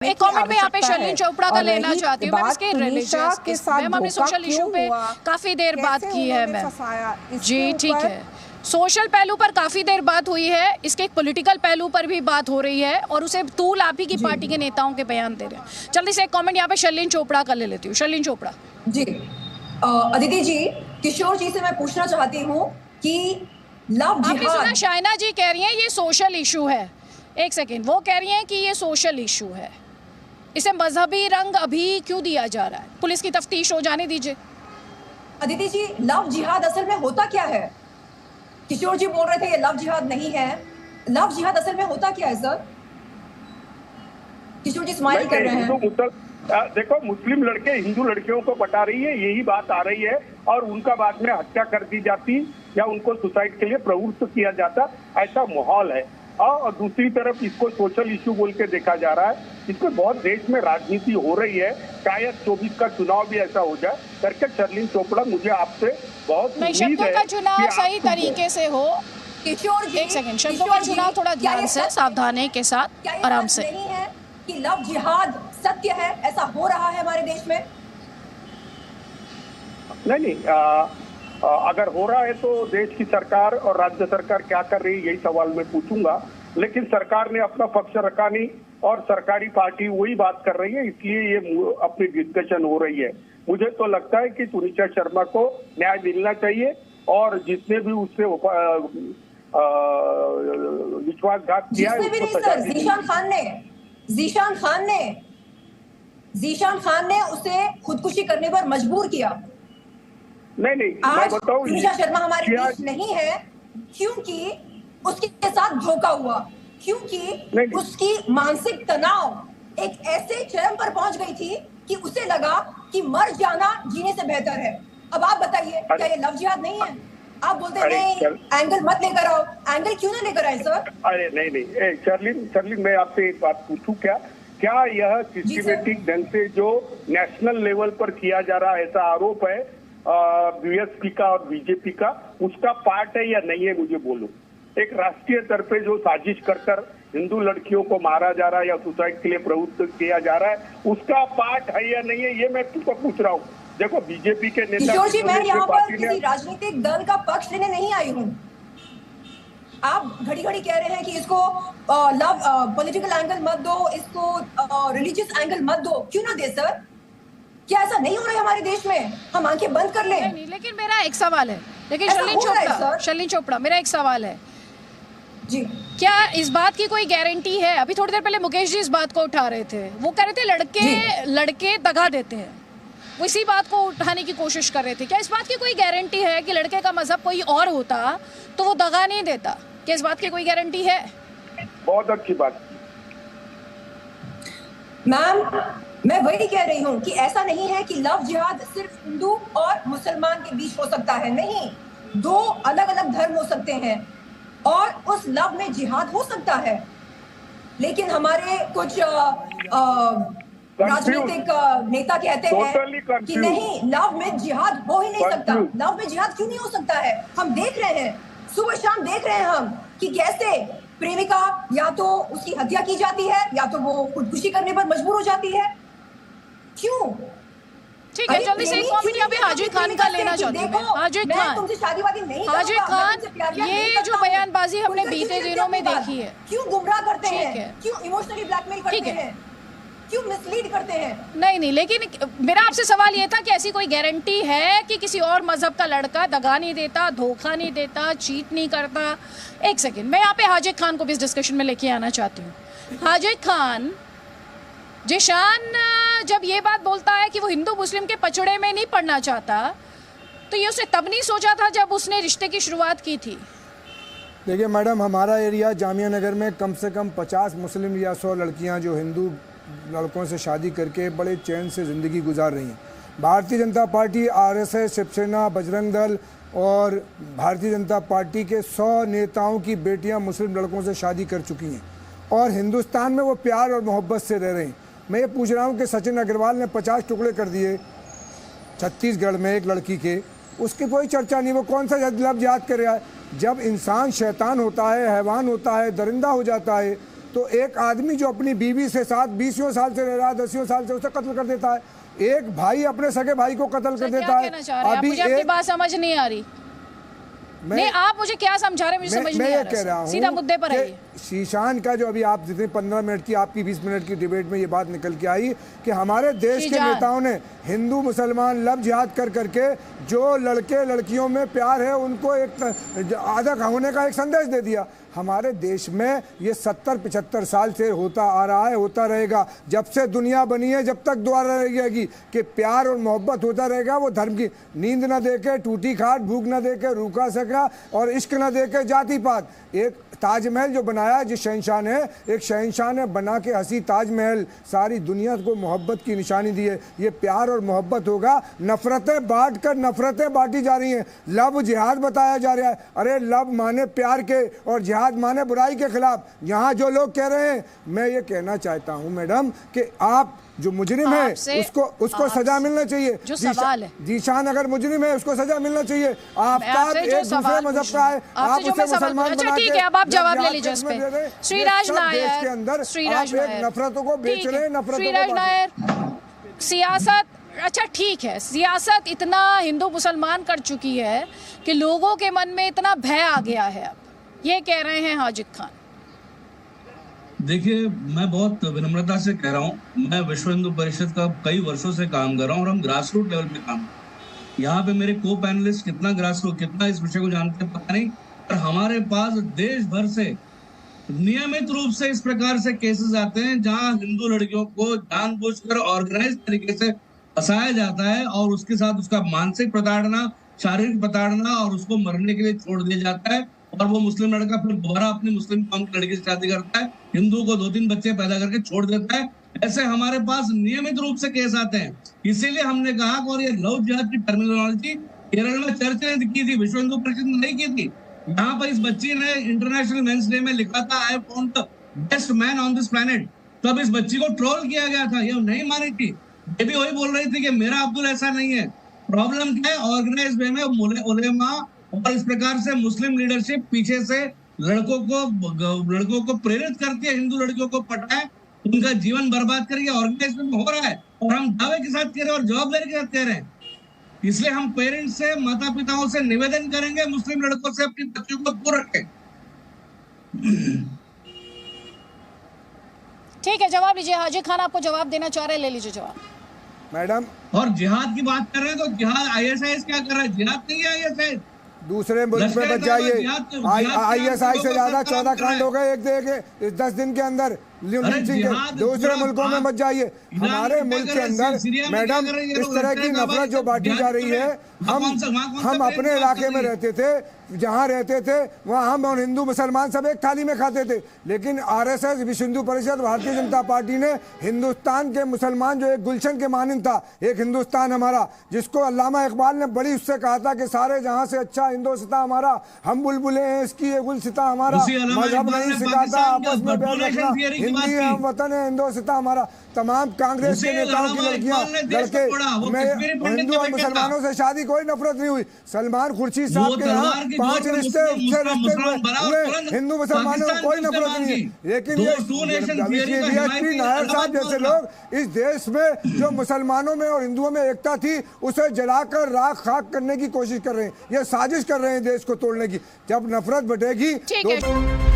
एक कमेंट में यहाँ पे शर्लिन चोपड़ा का लेना चाहती हूँ। मैम इसके रिलीजियस मैम हमने सोशल इशू पे काफी देर बात की है मैम। जी ठीक है, सोशल पहलू पर काफी देर बात हुई है, इसके एक पॉलिटिकल पहलू पर भी बात हो रही है और उसे तूल आप ही की पार्टी के नेताओं के बयान दे रहे हैं। जल्दी से एक कमेंट यहाँ पे शर्लिन चोपड़ा का ले लेती हूँ। शर्लिन चोपड़ा जी, अदिति जी, किशोर जी से मैं पूछना चाहती हूँ कि लव जिहाद, आपने सुना शाइना जी कह रही हैं ये सोशल इशू है। एक सेकेंड, वो कह रही हैं कि ये सोशल इशू है, इसे मजहबी रंग अभी क्यों दिया जा रहा है? पुलिस की तफ्तीश हो जाने दीजिए। अदिति जी, लव जिहाद असल में होता क्या है? किशोर जी बोल रहे थे ये लव जिहाद नहीं है। लव जिहाद असल में होता क्या है सर? किशोर जी स्माइल कर रहे हैं। देखो, मुस्लिम लड़के हिंदू लड़कियों को पटा रही है, यही बात आ रही है और उनका बाद में हत्या कर दी जाती या उनको सुसाइड के लिए प्रवृत्त किया जाता, ऐसा माहौल है। और दूसरी तरफ इसको सोशल इशू बोल के देखा जा रहा है। इसमें बहुत देश में राजनीति हो रही है, शायद 24 का चुनाव भी ऐसा हो जाए करके। शर्लिन चोपड़ा, मुझे आपसे बहुत उम्मीद है शब्दों का चुनाव सही तरीके से हो। किशोर जी, एक सेकंड, शब्दों का चुनाव थोड़ा ध्यान से, सावधानी के साथ, आराम से। नहीं है कि लव जिहाद सत्य है, ऐसा हो रहा है हमारे देश में? नहीं, अगर हो रहा है तो देश की सरकार और राज्य सरकार क्या कर रही है, यही सवाल मैं पूछूंगा। लेकिन सरकार ने अपना पक्ष रखा नहीं और सरकारी पार्टी वही बात कर रही है, इसलिए ये अपनी डिस्कशन हो रही है। मुझे तो लगता है कि सुनीता शर्मा को न्याय मिलना चाहिए और जिसने भी उससे विश्वासघात किया है उसको सजा दी। जीशान खान ने उसे खुदकुशी करने पर मजबूर किया। नहीं, मैं बताऊं, सुनीता शर्मा हमारे बीच नहीं है क्योंकि उसके साथ धोखा हुआ, क्योंकि उसकी मानसिक तनाव एक ऐसे चरम पर पहुंच गई थी कि उसे लगा कि मर जाना जीने से बेहतर है। अब आप बताइए, क्या ये लव जिहाद नहीं है? आप बोलते नहीं, एंगल मत लेकर आओ। एंगल क्यों ना लेकर आए सर? अरे नहीं, शर्लिन, मैं आपसे एक बात पूछूं, क्या यह सिस्टमेटिक ढंग से जो नेशनल लेवल पर किया जा रहा ऐसा आरोप है बीएसपी का और बीजेपी का, उसका पार्ट है या नहीं है? मुझे बोलो। एक राष्ट्रीय स्तर पे जो साजिश कर हिंदू लड़कियों को मारा जा रहा है या सुसाइड के लिए प्रवृत्त किया जा रहा है, उसका पार्ट है या नहीं है, ये मैं तुमको पूछ रहा हूँ। देखो, बीजेपी के नेता, किशोर जी, मैं यहाँ पर किसी राजनीतिक दल का पक्ष लेने नहीं आई हूँ। आप घड़ी घड़ी कह रहे हैं कि इसको लव पॉलिटिकल एंगल मत दो, इसको रिलीजियस एंगल मत दो। क्यों ना दे सर? क्या ऐसा नहीं हो रहा है हमारे देश में? हम आंखें बंद कर लें? नहीं, लेकिन मेरा एक सवाल है, लेकिन शर्लिन चोपड़ा, मेरा एक सवाल है जी, क्या इस बात की कोई गारंटी है? अभी थोड़ी देर पहले मुकेश जी इस बात को उठा रहे थे, वो कह रहे थे लड़के दगा देते हैं, वो इसी बात को उठाने की कोशिश कर रहे थे। क्या इस बात की कोई गारंटी है कि लड़के का मजहब कोई और होता तो वो दगा नहीं देता? क्या इस बात की कोई गारंटी है? बहुत अच्छी बात मैम, मैं वही कह रही हूँ कि ऐसा नहीं है कि लव जिहाद सिर्फ हिंदू और मुसलमान के बीच हो सकता है। नहीं, दो अलग अलग धर्म हो सकते हैं और उस लव में जिहाद हो सकता है। लेकिन हमारे कुछ राजनीतिक नेता कहते हैं कि नहीं, लव में जिहाद हो ही नहीं सकता। लव में जिहाद क्यों नहीं हो सकता है? हम देख रहे हैं, सुबह शाम देख रहे हैं हम कि कैसे प्रेमिका या तो उसकी हत्या की जाती है या तो वो खुदकुशी करने पर मजबूर हो जाती है। क्यों? ठीक है, जल्दी से एक कमेंट यहाँ पे हाजिर खान का लेना चाहती हूँ। हाजिर खान, ये जो बयानबाजी हमने बीते दिनों में देखी है, क्यों गुमराह करते हैं? क्यों इमोशनली ब्लैकमेल करते हैं? क्यों मिसलीड करते हैं? नहीं, लेकिन मेरा आपसे सवाल ये था कि ऐसी कोई गारंटी है कि किसी और मजहब का लड़का दगा नहीं देता, धोखा नहीं देता, चीट नहीं करता? एक सेकेंड, मैं यहाँ पे हाजिर खान को भी इस डिस्कशन में लेके आना चाहती हूँ। हाजिर खान, जिशान जब ये बात बोलता है कि वो हिंदू मुस्लिम के पचड़े में नहीं पड़ना चाहता, तो ये उसने तब नहीं सोचा था जब उसने रिश्ते की शुरुआत की थी? देखिए मैडम, हमारा एरिया जामिया नगर में कम से कम 50 मुस्लिम या 100 लड़कियां जो हिंदू लड़कों से शादी करके बड़े चैन से ज़िंदगी गुजार रही हैं। भारतीय जनता पार्टी, आरएसएस, शिवसेना, बजरंग दल और भारतीय जनता पार्टी के 100 नेताओं की बेटियां मुस्लिम लड़कों से शादी कर चुकी हैं और हिंदुस्तान में वो प्यार और मोहब्बत से रह रहे हैं। मैं ये पूछ रहा हूँ कि सचिन अग्रवाल ने 50 टुकड़े कर दिए छत्तीसगढ़ में एक लड़की के, उसकी कोई चर्चा नहीं। वो कौन सा लफ्ज़ याद कर रहा है? जब इंसान शैतान होता है, हैवान होता है, दरिंदा हो जाता है, तो एक आदमी जो अपनी बीवी से साथ 20 साल से रह रहा है, 10 साल से, उसे कत्ल कर देता है। एक भाई अपने सगे भाई को कत्ल कर देता है। अभी मुझे आपकी बात समझ नहीं आ रही। नहीं, आप मुझे क्या समझा रहे हैं, मुझे समझ नहीं आ रहा। कह रहा हूं सीधा मुद्दे पर आइए। शीशान का जो अभी आप जितने 15 मिनट की, आपकी 20 मिनट की डिबेट में ये बात निकल के आई कि हमारे देश के नेताओं ने हिंदू मुसलमान लव जिहाद कर करके जो लड़के लड़कियों में प्यार है उनको एक आधा होने का एक संदेश दे दिया। हमारे देश में ये 70-75 साल से होता आ रहा है, होता रहेगा। जब से दुनिया बनी है, जब तक दुआ रहेगी कि प्यार और मोहब्बत होता रहेगा। वो धर्म की नींद ना देके, टूटी खाट, भूख ना देके, रूखा सका और इश्क ना देके जाति पात। एक ताजमहल जो बनाया जिस शहंशाह ने, एक शहंशाह ने बना के हंसी ताजमहल सारी दुनिया को मोहब्बत की निशानी दी है। ये प्यार और मोहब्बत होगा। नफरतें बांट कर नफरतें बांटी जा रही हैं। लव जिहाद बताया जा रहा है। अरे लव माने प्यार के और जिहाद माने बुराई के खिलाफ। यहाँ जो लोग कह रहे हैं, मैं ये कहना चाहता हूँ मैडम कि आप जो मुजरिम है उसको सजा मिलना चाहिए। जो सवाल है, जीशान अगर मुजरिम है उसको सजा मिलना चाहिए। आफ्ताब एक दूसरे मजहब का है, आप उसे मुसलमान बना के, ठीक है, अब आप जवाब ले लीजिए इस पे। श्रीराज नायर के अंदर आप एक नफरतों को बेच रहे हैं, नफरतों श्रीराज नायर, सियासत, अच्छा ठीक है, सियासत इतना हिंदू मुसलमान कर चुकी है कि लोगों के मन में इतना भय आ गया है। अब ये कह रहे हैं हाजिद खान। देखिए, मैं बहुत विनम्रता से कह रहा हूँ, मैं विश्व हिंदू परिषद का कई वर्षों से काम कर रहा हूँ और हम ग्रास रूट लेवल पे काम। यहाँ पे मेरे को पैनलिस्ट कितना ग्रास रूट, कितना इस विषय को जानते हैं पता नहीं, पर हमारे पास देश भर से नियमित रूप से इस प्रकार से केसेस आते हैं जहाँ हिंदू लड़कियों को जानबूझकर ऑर्गेनाइज तरीके से फंसाया जाता है और उसके साथ उसका मानसिक प्रताड़ना, शारीरिक प्रताड़ना और उसको मरने के लिए छोड़ दिया जाता है। और वो मुस्लिम लड़का फिर दोबारा अपनी मुस्लिम कौम की लड़की से शादी करता है, हिंदू को 2-3 बच्चे पैदा करके छोड़ देता है। ऐसे हमारे पास नियमित रूप से केस आते हैं। इसीलिए हमने कहा, और ये लव जिहाद की टर्मिनोलॉजी केरल में चर्च ने की थी, विश्व हिंदू परिषद ने नहीं की थी। यहाँ पर इस बच्ची ने इंटरनेशनल मेंस डे में लिखा था, I found the best man on this planet. तो अब इस बच्ची को ट्रोल किया गया था, ये नहीं मानी थी। ये भी वही बोल रही थी कि मेरा अब्दुल ऐसा नहीं है। प्रॉब्लम क्या है, ऑर्गेनाइज वे में उलेमा और इस प्रकार से मुस्लिम लीडरशिप पीछे से लड़कों को प्रेरित करती है, हिंदू लड़कियों को पटाए, उनका जीवन बर्बाद करके ऑर्गेनाइज में हो रहा है। और हम दावे के साथ कह रहे हैं और जवाबदारी के साथ कह रहे हैं। इसलिए हम पेरेंट्स से, माता पिताओं से निवेदन करेंगे, मुस्लिम लड़कों से अपनी बच्चों को दूर रखें। ठीक है, जवाब लीजिए। हाजी खान आपको जवाब देना चाह रहे हैं, ले लीजिए जवाब मैडम। और जिहाद की बात कर रहे हैं तो जिहाद ISIS क्या कर रहा है? जिहाद नहीं है ISIS। दूसरे मुल्क में बच जाइए। ISI से ज्यादा 14 कांड हो गए इस 10 दिन के अंदर। दूसरे मुल्कों में मत जाइए। हमारे मुल्क के अंदर मैडम इस तरह की नफरत जो बांटी जा रही है, हम अपने इलाके में रहते थे, जहाँ रहते थे वहाँ हम और हिंदू मुसलमान सब एक थाली में खाते थे। लेकिन RSS, विश्व हिंदू परिषद, भारतीय जनता पार्टी ने हिंदुस्तान के मुसलमान, जो एक गुलशन के मानंद था, एक हिंदुस्तान हमारा, जिसको अल्लामा इकबाल ने बड़ी उससे कहा था कि सारे जहाँ से अच्छा हिंदुस्तान हमारा, हम बुलबुलें हैं इसकी, ये गुलसिता हमारा, मजहब नहीं सिखाता, आपस में बैठ रखना, हिंदी है हम, वतन है हिंदुस्तान हमारा। तमाम कांग्रेस के नेताओं की लड़कियां, लड़के, हिंदू और मुसलमानों से शादी, कोई नफरत नहीं हुई। सलमान खुर्शीद साहब के यहाँ 5 रिश्ते हुए, हिंदू मुसलमानों में कोई नफरत नहीं है। लेकिन ये नायर साहब जैसे लोग इस देश में जो मुसलमानों में और हिंदुओं में एकता थी उसे जलाकर राख खाक करने की कोशिश कर रहे हैं। ये साजिश कर रहे हैं देश को तोड़ने की। जब नफरत बढ़ेगी तो